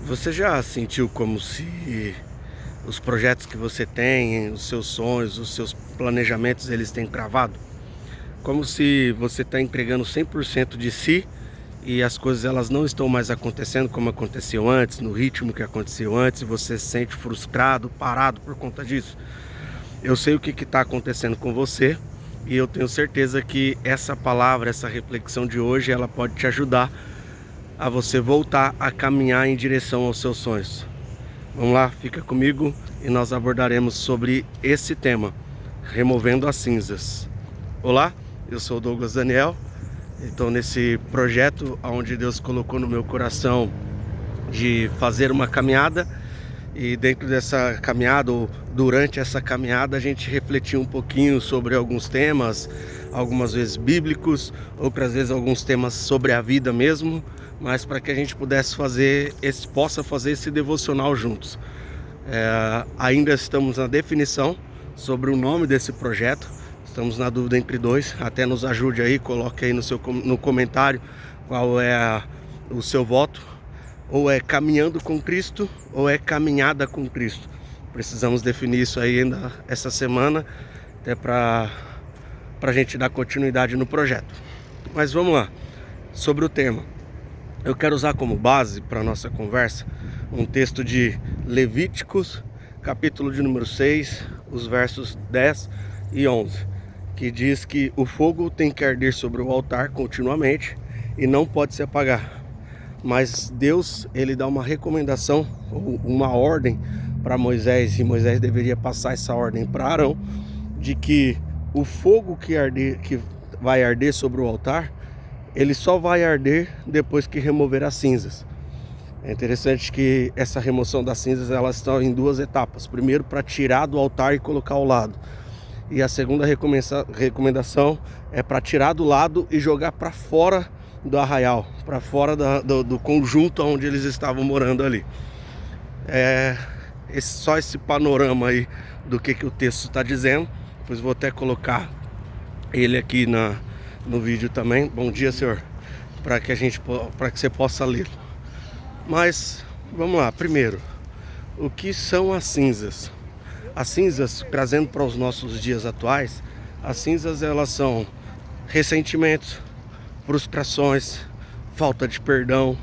Você já sentiu como se os projetos que você tem, os seus sonhos, os seus planejamentos, eles têm travado? Como se você está entregando 100% de si e as coisas elas não estão mais acontecendo como aconteciam antes, no ritmo que aconteceu antes, e você se sente frustrado, parado por conta disso. Eu sei o que está acontecendo com você e eu tenho certeza que essa palavra, essa reflexão de hoje, ela pode te ajudar a você voltar a caminhar em direção aos seus sonhos. Vamos lá, fica comigo e nós abordaremos sobre esse tema, removendo as cinzas. Olá, eu sou o Douglas Daniel, estou nesse projeto onde Deus colocou no meu coração de fazer uma caminhada, e dentro dessa caminhada, ou durante essa caminhada, a gente refletiu um pouquinho sobre alguns temas, algumas vezes bíblicos, outras vezes alguns temas sobre a vida mesmo, mas para que a gente possa fazer esse devocional juntos. Ainda estamos na definição sobre o nome desse projeto, estamos na dúvida entre dois. Até nos ajude aí, coloque aí no comentário qual é o seu voto. Ou é caminhando com Cristo, ou é caminhada com Cristo. Precisamos definir isso aí ainda essa semana, até para a gente dar continuidade no projeto. Mas vamos lá, sobre o tema. Eu quero usar como base para a nossa conversa um texto de Levíticos, capítulo de número 6, os versos 10 e 11, que diz que o fogo tem que arder sobre o altar continuamente e não pode se apagar. Mas Deus, ele dá uma recomendação, ou uma ordem para Moisés, e Moisés deveria passar essa ordem para Arão, de que o fogo que vai arder sobre o altar, ele só vai arder depois que remover as cinzas. É interessante que essa remoção das cinzas, elas estão em duas etapas. Primeiro, para tirar do altar e colocar ao lado. E a segunda recomendação é para tirar do lado e jogar para fora do arraial, para fora do conjunto onde eles estavam morando ali. Só esse panorama aí do que o texto está dizendo. Depois vou até colocar ele aqui no vídeo também. Bom dia, senhor, para que você possa ler. Mas vamos lá. Primeiro, o que são as cinzas? As cinzas, trazendo para os nossos dias atuais, as cinzas, elas são ressentimentos, frustrações, falta de perdão,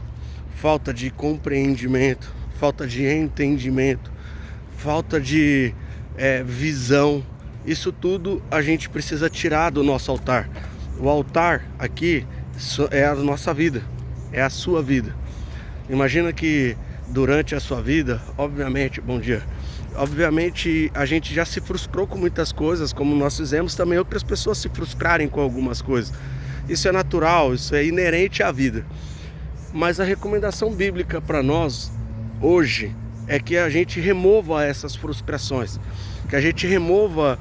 falta de compreendimento, falta de entendimento, falta de visão. Isso tudo a gente precisa tirar do nosso altar. O altar aqui é a nossa vida, é a sua vida. Imagina que durante a sua vida, obviamente, bom dia, obviamente a gente já se frustrou com muitas coisas, como nós fizemos também outras pessoas se frustrarem com algumas coisas. Isso é natural, isso é inerente à vida. Mas a recomendação bíblica para nós hoje é que a gente remova essas frustrações, que a gente remova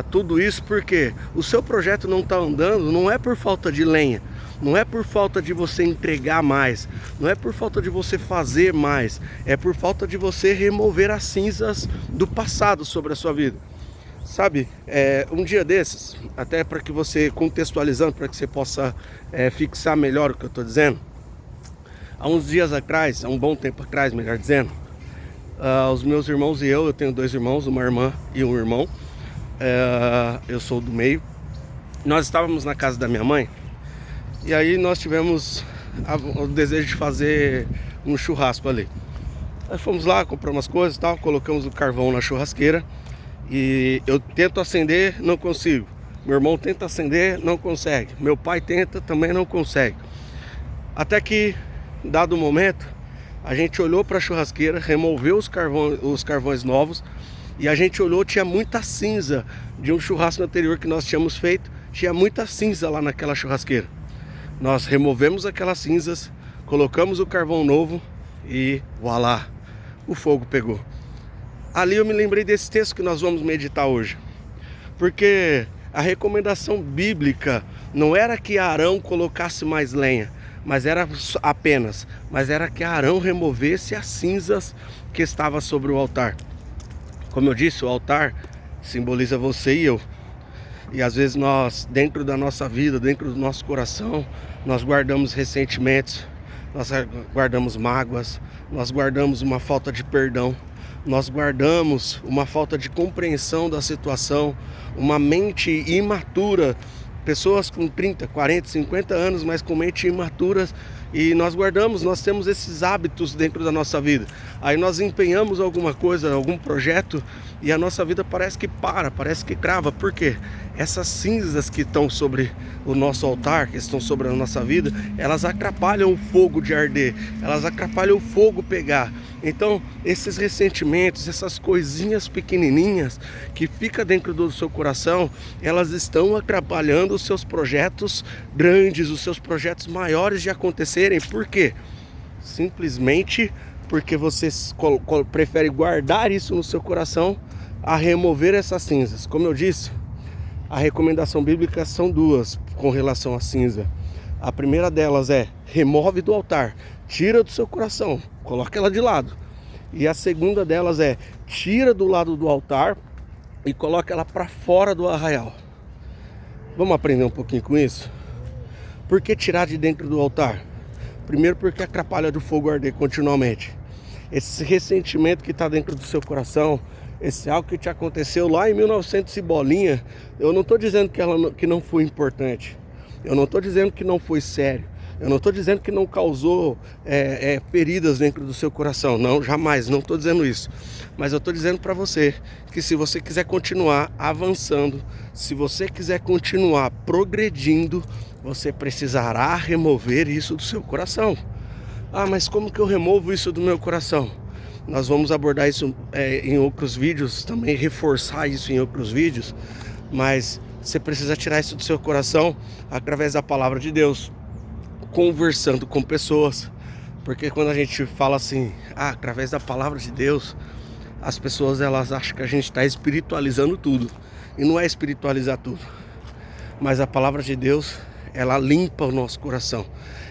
tudo isso, porque o seu projeto não está andando, não é por falta de lenha, não é por falta de você entregar mais, não é por falta de você fazer mais, é por falta de você remover as cinzas do passado sobre a sua vida. Sabe, um dia desses, até para que você, contextualizando, para que você possa fixar melhor o que eu estou dizendo. Há uns dias atrás, há um bom tempo atrás, melhor dizendo, os meus irmãos e eu tenho dois irmãos, uma irmã e um irmão, eu sou do meio. Nós estávamos na casa da minha mãe, e aí nós tivemos o desejo de fazer um churrasco ali. Nós fomos lá, compramos as coisas e tal, colocamos o carvão na churrasqueira. E eu tento acender, não consigo. Meu irmão tenta acender, não consegue. Meu pai tenta, também não consegue. Até que, dado o momento, a gente olhou para a churrasqueira, removeu os carvões novos, e a gente olhou, tinha muita cinza de um churrasco anterior que nós tínhamos feito. Tinha muita cinza lá naquela churrasqueira. Nós removemos aquelas cinzas, colocamos o carvão novo e voilá, o fogo pegou. Ali eu me lembrei desse texto que nós vamos meditar hoje, porque a recomendação bíblica não era que Arão colocasse mais lenha, mas era que Arão removesse as cinzas que estavam sobre o altar. Como eu disse, o altar simboliza você e eu. E às vezes nós, dentro da nossa vida, dentro do nosso coração, nós guardamos ressentimentos, nós guardamos mágoas, nós guardamos uma falta de perdão, nós guardamos uma falta de compreensão da situação, uma mente imatura, pessoas com 30, 40, 50 anos, mas com mente imaturas, e nós guardamos, nós temos esses hábitos dentro da nossa vida. Aí nós empenhamos alguma coisa, algum projeto, e a nossa vida parece que para, parece que crava. Por quê? Essas cinzas que estão sobre o nosso altar, que estão sobre a nossa vida, elas atrapalham o fogo de arder, elas atrapalham o fogo pegar. Então, esses ressentimentos, essas coisinhas pequenininhas que fica dentro do seu coração, elas estão atrapalhando os seus projetos grandes, os seus projetos maiores de acontecerem. Por quê? Simplesmente porque você prefere guardar isso no seu coração a remover essas cinzas. Como eu disse, a recomendação bíblica são duas com relação à cinza. A primeira delas é: remove do altar, tira do seu coração, coloca ela de lado. E a segunda delas é: tira do lado do altar e coloca ela para fora do arraial. Vamos aprender um pouquinho com isso? Por que tirar de dentro do altar? Primeiro, porque atrapalha do fogo arder continuamente. Esse ressentimento que está dentro do seu coração, esse algo que te aconteceu lá em 1900 e bolinha, eu não estou dizendo que não foi importante. Eu não estou dizendo que não foi sério. Eu não estou dizendo que não causou feridas dentro do seu coração. Não, jamais, não estou dizendo isso. Mas eu estou dizendo para você que se você quiser continuar avançando, se você quiser continuar progredindo, você precisará remover isso do seu coração. Ah, mas como que eu removo isso do meu coração? Nós vamos abordar isso em outros vídeos, também reforçar isso em outros vídeos. Mas você precisa tirar isso do seu coração através da palavra de Deus, conversando com pessoas. Porque quando a gente fala assim, através da palavra de Deus, as pessoas elas acham que a gente está espiritualizando tudo. E não é espiritualizar tudo. Mas a palavra de Deus, ela limpa o nosso coração.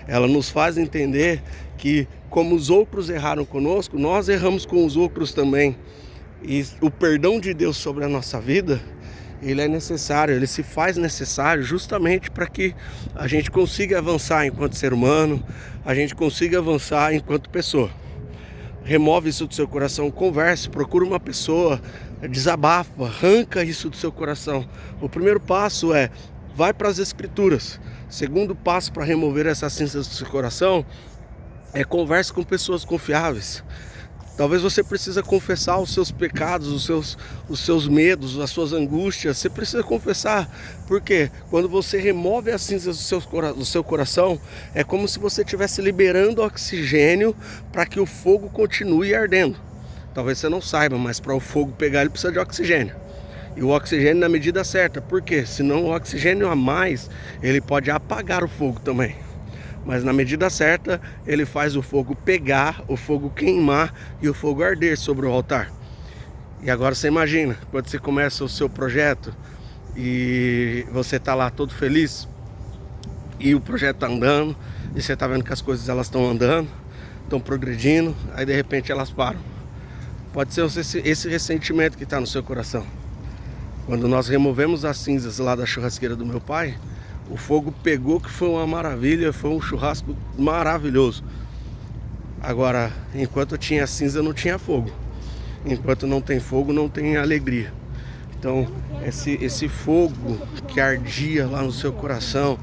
Ela nos faz entender que, como os outros erraram conosco, nós erramos com os outros também. E o perdão de Deus sobre a nossa vida, ele é necessário, ele se faz necessário justamente para que a gente consiga avançar enquanto ser humano, a gente consiga avançar enquanto pessoa. Remove isso do seu coração, converse, procure uma pessoa, desabafa, arranca isso do seu coração. O primeiro passo é: vai para as Escrituras. Segundo passo para remover essas cinzas do seu coração é: converse com pessoas confiáveis. Talvez você precise confessar os seus pecados, os seus medos, as suas angústias. Você precisa confessar, porque quando você remove as cinzas do seu coração, é como se você estivesse liberando oxigênio para que o fogo continue ardendo. Talvez você não saiba, mas para o fogo pegar ele precisa de oxigênio. E o oxigênio na medida certa. Por quê? Senão o oxigênio a mais, ele pode apagar o fogo também. Mas na medida certa, ele faz o fogo pegar, o fogo queimar e o fogo arder sobre o altar. E agora você imagina, quando você começa o seu projeto e você está lá todo feliz e o projeto está andando e você está vendo que as coisas elas estão andando, estão progredindo, aí de repente elas param. Pode ser esse ressentimento que está no seu coração. Quando nós removemos as cinzas lá da churrasqueira do meu pai, o fogo pegou, que foi uma maravilha, foi um churrasco maravilhoso. Agora, enquanto tinha cinza, não tinha fogo. Enquanto não tem fogo, não tem alegria. Então, esse fogo que ardia lá no seu coração,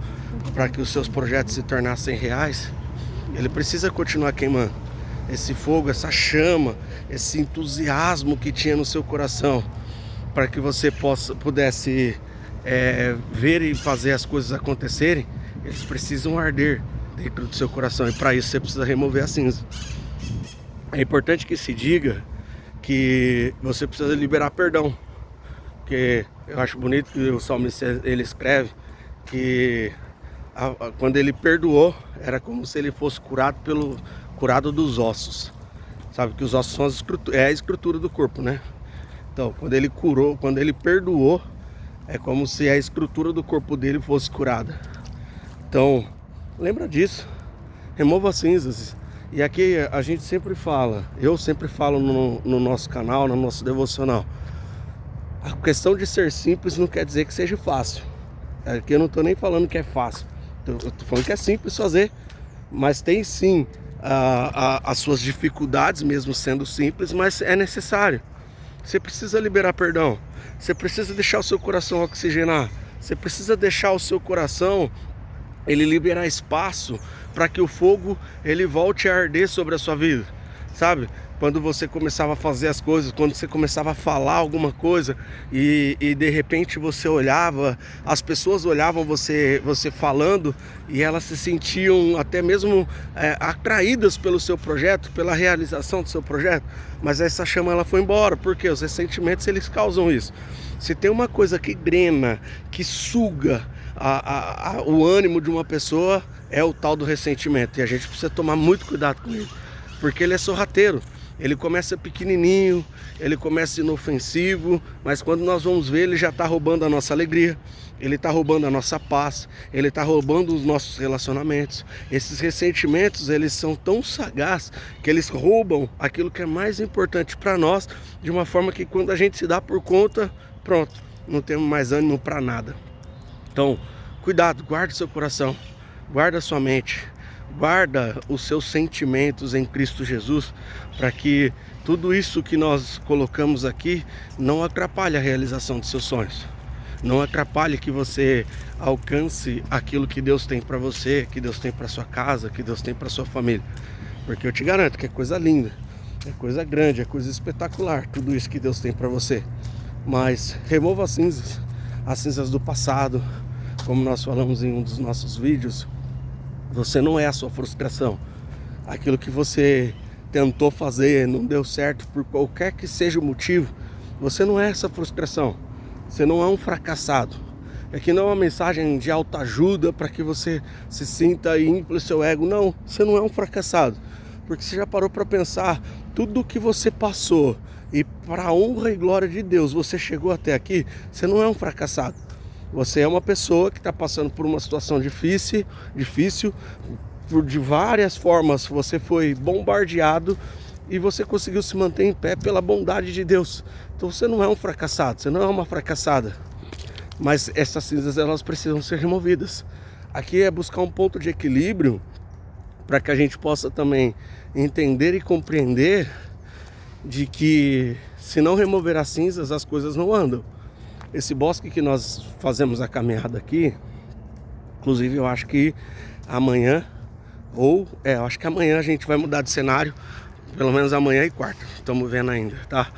para que os seus projetos se tornassem reais, ele precisa continuar queimando. Esse fogo, essa chama, esse entusiasmo que tinha no seu coração, para que você pudesse ver e fazer as coisas acontecerem, eles precisam arder dentro do seu coração, e para isso você precisa remover a cinza. É importante que se diga que você precisa liberar perdão, porque eu acho bonito que o salmista ele escreve que quando ele perdoou, era como se ele fosse curado dos ossos. Sabe que os ossos são a estrutura do corpo, né? Então, quando ele curou, quando ele perdoou, é como se a estrutura do corpo dele fosse curada. Então, lembra disso. Remova as cinzas. E aqui a gente sempre fala, eu sempre falo no nosso canal, no nosso devocional, a questão de ser simples não quer dizer que seja fácil. Aqui eu não estou nem falando que é fácil. Eu estou falando que é simples fazer. mas tem sim as suas dificuldades, mesmo sendo simples, mas é necessário. Você precisa liberar perdão, você precisa deixar o seu coração oxigenar, você precisa deixar o seu coração ele liberar espaço para que o fogo ele volte a arder sobre a sua vida, sabe? Quando você começava a fazer as coisas, quando você começava a falar alguma coisa e de repente você olhava, as pessoas olhavam você falando e elas se sentiam até mesmo atraídas pelo seu projeto, pela realização do seu projeto, mas essa chama ela foi embora, porque os ressentimentos eles causam isso. Se tem uma coisa que drena, que suga o ânimo de uma pessoa, é o tal do ressentimento, e a gente precisa tomar muito cuidado com ele, porque ele é sorrateiro. Ele começa pequenininho, ele começa inofensivo, mas quando nós vamos ver, ele já está roubando a nossa alegria, ele está roubando a nossa paz, ele está roubando os nossos relacionamentos. Esses ressentimentos, eles são tão sagazes que eles roubam aquilo que é mais importante para nós, de uma forma que quando a gente se dá por conta, pronto, não temos mais ânimo para nada. Então, cuidado, guarde seu coração, guarda sua mente, guarda os seus sentimentos em Cristo Jesus, para que tudo isso que nós colocamos aqui não atrapalhe a realização dos seus sonhos, não atrapalhe que você alcance aquilo que Deus tem para você, que Deus tem para sua casa, que Deus tem para sua família, porque eu te garanto que é coisa linda, é coisa grande, é coisa espetacular, tudo isso que Deus tem para você. Mas remova as cinzas do passado, como nós falamos em um dos nossos vídeos. Você não é a sua frustração. Aquilo que você tentou fazer não deu certo por qualquer que seja o motivo, você não é essa frustração. Você não é um fracassado. Aqui não é uma mensagem de autoajuda para que você se sinta e infle o seu ego. Não, você não é um fracassado. Porque você já parou para pensar tudo o que você passou e para a honra e glória de Deus você chegou até aqui. Você não é um fracassado. Você é uma pessoa que está passando por uma situação difícil, de várias formas você foi bombardeado e você conseguiu se manter em pé pela bondade de Deus. Então você não é um fracassado, você não é uma fracassada. Mas essas cinzas elas precisam ser removidas. Aqui é buscar um ponto de equilíbrio para que a gente possa também entender e compreender de que se não remover as cinzas as coisas não andam. Esse bosque que nós fazemos a caminhada aqui, inclusive eu acho que amanhã, eu acho que amanhã a gente vai mudar de cenário, pelo menos amanhã e quarta, estamos vendo ainda, tá?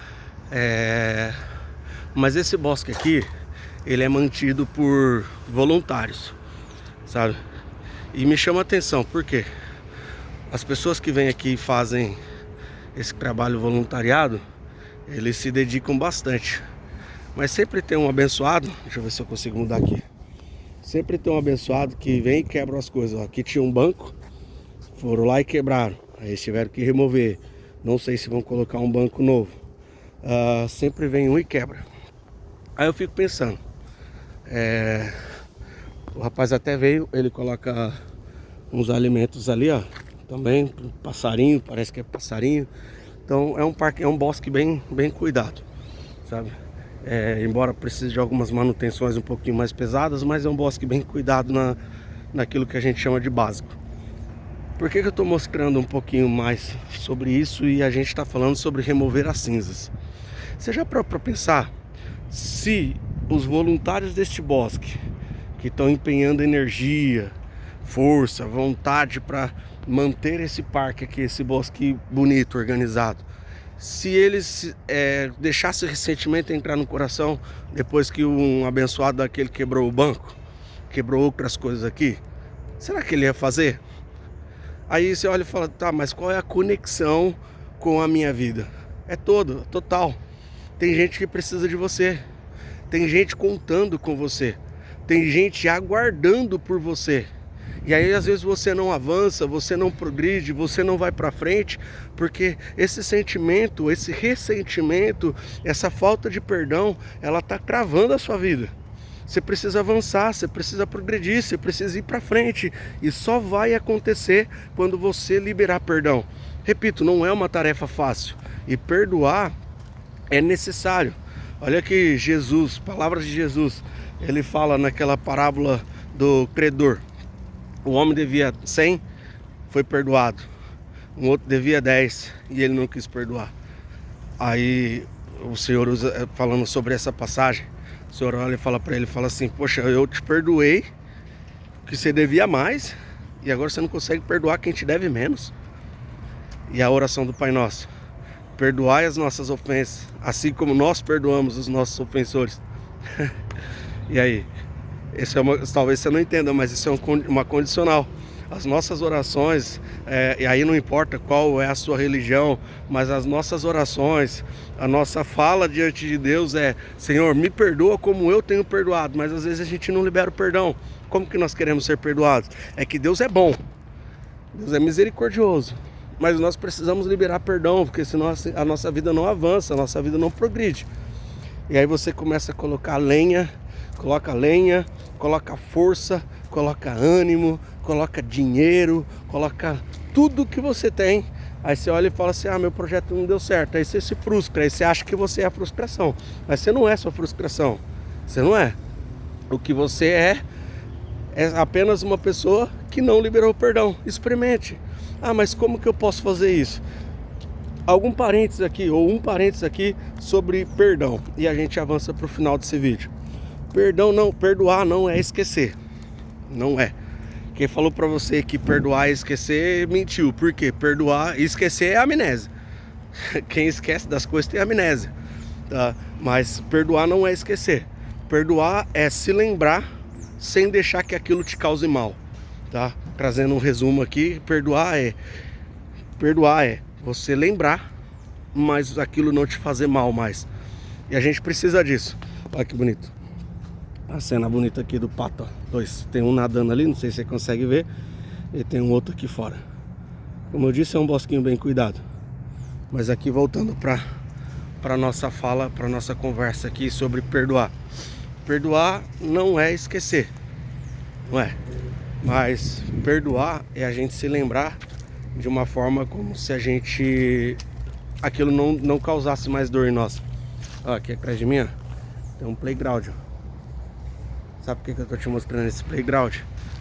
Mas esse bosque aqui, ele é mantido por voluntários, sabe? E me chama a atenção, por quê? As pessoas que vêm aqui e fazem esse trabalho voluntariado, eles se dedicam bastante. Mas sempre tem um abençoado, deixa eu ver se eu consigo mudar aqui. Sempre tem um abençoado que vem e quebra as coisas. Ó, aqui tinha um banco, foram lá e quebraram. Aí eles tiveram que remover. Não sei se vão colocar um banco novo. Sempre vem um e quebra. Aí eu fico pensando. O rapaz até veio, ele coloca uns alimentos ali, ó. Também, passarinho, parece que é passarinho. Então é um bosque bem cuidado, sabe? Embora precise de algumas manutenções um pouquinho mais pesadas, mas é um bosque bem cuidado naquilo que a gente chama de básico. Por que eu estou mostrando um pouquinho mais sobre isso e a gente está falando sobre remover as cinzas? Você já parou para pensar se os voluntários deste bosque, que estão empenhando energia, força, vontade para manter esse parque aqui, esse bosque bonito, organizado, se eles deixassem o ressentimento entrar no coração depois que um abençoado daquele quebrou o banco, quebrou outras coisas aqui, será que ele ia fazer? Aí você olha e fala, tá, mas qual é a conexão com a minha vida? É total. Tem gente que precisa de você, tem gente contando com você, tem gente aguardando por você. E aí às vezes você não avança, você não progride, você não vai para frente, porque esse sentimento, esse ressentimento, essa falta de perdão, ela está travando a sua vida. Você precisa avançar, você precisa progredir, você precisa ir para frente. E só vai acontecer quando você liberar perdão. Repito, não é uma tarefa fácil. E perdoar é necessário. Olha que Jesus, palavras de Jesus, ele fala naquela parábola do credor. O homem devia 100, foi perdoado. Um outro devia 10 e ele não quis perdoar. Aí o Senhor usa, falando sobre essa passagem, o Senhor olha e fala para ele, fala assim: poxa, eu te perdoei que você devia mais e agora você não consegue perdoar quem te deve menos. E a oração do Pai Nosso: perdoai as nossas ofensas, assim como nós perdoamos os nossos ofensores. E aí, talvez você não entenda, mas isso é uma condicional. As nossas orações, e aí não importa qual é a sua religião, mas as nossas orações, a nossa fala diante de Deus é: Senhor, me perdoa como eu tenho perdoado. Mas às vezes a gente não libera o perdão. Como que nós queremos ser perdoados? É que Deus é bom, Deus é misericordioso, mas nós precisamos liberar perdão, porque senão a nossa vida não avança, a nossa vida não progride. E aí você começa a colocar lenha, coloca força, coloca ânimo, coloca dinheiro, coloca tudo que você tem. Aí você olha e fala assim: ah, meu projeto não deu certo. Aí você se frustra, aí você acha que você é a frustração. Mas você não é sua frustração, você não é. O que você é apenas uma pessoa que não liberou o perdão. Experimente. Ah, mas como que eu posso fazer isso? Um parênteses aqui sobre perdão, e a gente avança para o final desse vídeo. Perdoar não é esquecer. Não é. Quem falou para você que perdoar e esquecer mentiu. Por quê? Perdoar e esquecer é amnésia. Quem esquece das coisas tem amnésia, tá? Mas perdoar não é esquecer. Perdoar é se lembrar sem deixar que aquilo te cause mal, tá? Trazendo um resumo aqui, perdoar é você lembrar, mas aquilo não te fazer mal mais. E a gente precisa disso. Olha que bonito. A cena bonita aqui do pato, ó. Dois. Tem um nadando ali, não sei se você consegue ver. E tem um outro aqui fora. Como eu disse, é um bosquinho bem cuidado. Mas aqui voltando para nossa fala, para nossa conversa aqui sobre perdoar. Perdoar não é esquecer, não é? Mas perdoar é a gente se lembrar de uma forma como se aquilo não causasse mais dor em nós. Ó, aqui atrás de mim, ó, tem um playground, ó. Sabe por que eu tô te mostrando esse playground?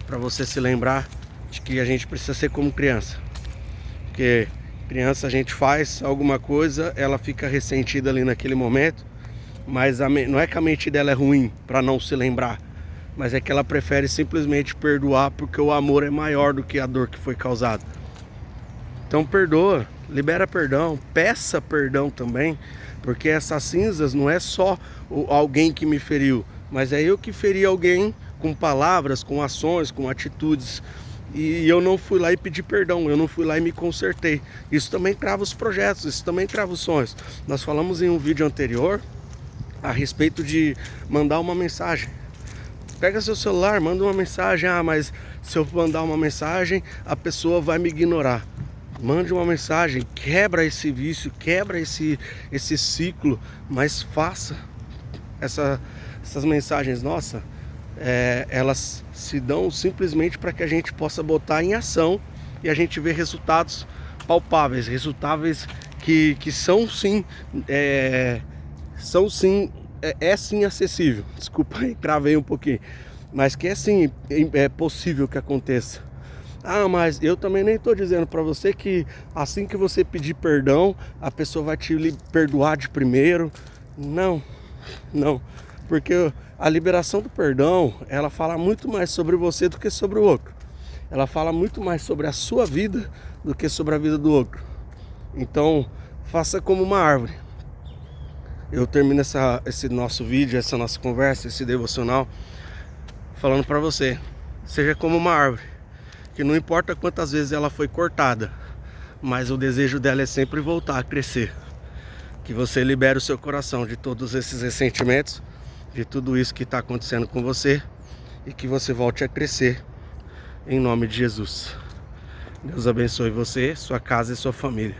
Para você se lembrar de que a gente precisa ser como criança. Porque criança, a gente faz alguma coisa, ela fica ressentida ali naquele momento, mas não é que a mente dela é ruim para não se lembrar, mas é que ela prefere simplesmente perdoar porque o amor é maior do que a dor que foi causada. Então perdoa, libera perdão, peça perdão também, porque essas cinzas não é só alguém que me feriu, mas é eu que feri alguém com palavras, com ações, com atitudes. E eu não fui lá e pedi perdão, eu não fui lá e me consertei. Isso também trava os projetos, isso também trava os sonhos. Nós falamos em um vídeo anterior a respeito de mandar uma mensagem. Pega seu celular, manda uma mensagem. Ah, mas se eu mandar uma mensagem, a pessoa vai me ignorar. Mande uma mensagem, quebra esse vício, quebra esse ciclo, mas faça. Essas mensagens nossas, elas se dão simplesmente para que a gente possa botar em ação e a gente ver resultados palpáveis, resultados que são sim, sim acessível. Desculpa aí, travei um pouquinho, mas que sim, é possível que aconteça. Ah, mas eu também nem estou dizendo para você que assim que você pedir perdão, a pessoa vai te perdoar de primeiro. Não, porque a liberação do perdão, ela fala muito mais sobre você do que sobre o outro. Ela fala muito mais sobre a sua vida do que sobre a vida do outro. Então, faça como uma árvore. Eu termino esse nosso vídeo, essa nossa conversa, esse devocional, falando para você: seja como uma árvore, que não importa quantas vezes ela foi cortada, mas o desejo dela é sempre voltar a crescer. Que você libere o seu coração de todos esses ressentimentos, de tudo isso que está acontecendo com você, e que você volte a crescer em nome de Jesus. Deus abençoe você, sua casa e sua família.